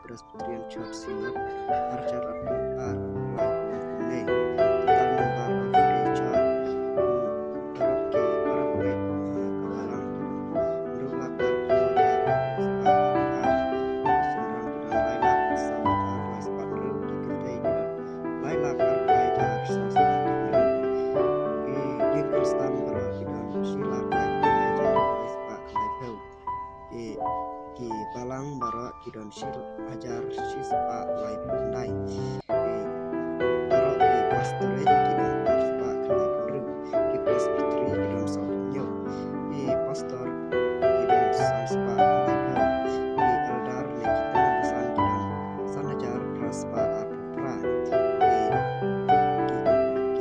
Presbyterian Church Synod Archer are like total number of the church Paroki Kabalang Nurulak Balang Bara Kidon Sil Ajar Sispa Lai Pandai Taro Ki Pastorate Kidon Arspa Kanai Pendru Ki Presbytery Kidon Saupunyo Pastor Kidon Sanspa Kanai Pendru Eldar Nekita Nambasan Kidon Sanajar Praspa Arpra Ki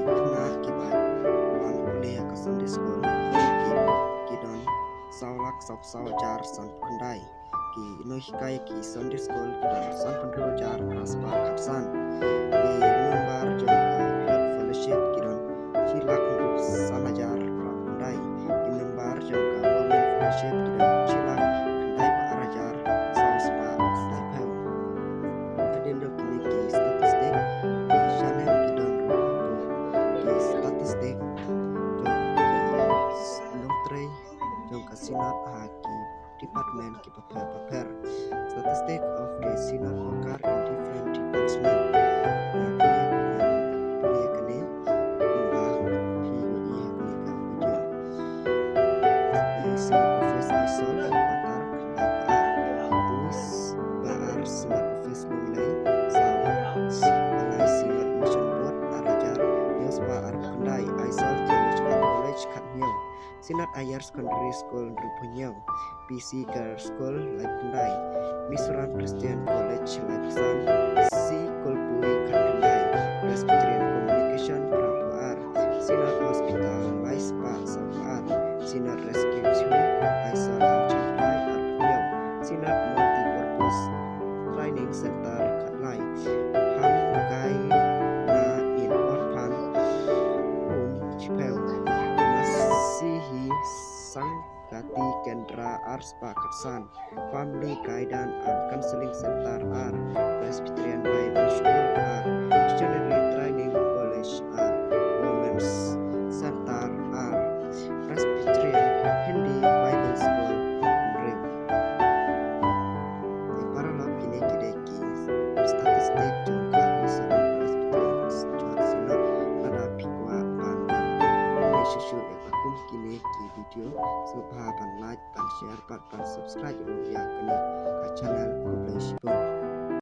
Kena Kibai Wan Kuliah ke Sunday School Kidon Saulak Sapsau Jar San Kundai Nohikai ki Sunday School kidon San Pendro Jar Praspa Kapsan Membar Jongka Health Fellowship kidon Silak Grup Sanajar Prapundai Membar Jongka Women Fellowship kidon Silak Kendai Pak Arajar Sauspa Kendai Pau Adendo kini ki statistik channel kidon ki statistik Jongka Jongka Sinat Haki Department ki paper statistic of the synod occur in different departments. Synod office Aisol Patar Tuis Baar Synod office Lulai Balai Synod Mission Board Arajar Yospa Arkundai Aisol Theological College Katmyo Synod Ayar Secondary School Rupunyo PC Girls School Laipundai Misuran Christian College Laipsan Si Kolpui Katundai Presbyterian Communication Prapuar Synod Hospital Laispa Sapuar Synod Rescue Aisal Amchampai Arpunyo Synod Multipurpose Training Center Katlai Hamgai Na in Orphan Home Chipel Masihi Sang Gati Kendra Arspa Kapsan Family Guidance and Counseling Center R Presbyterian Bible School R Missionary Training College R Women's Center R Presbyterian Hindi Bible School Ring para lab kini kideki statistik jangka misalnya Presbyterian Church Synod pada pikwa pandang susu akum kini ki video subha pan like pan share pan subscribe ya kini ke channel Kublai Shibun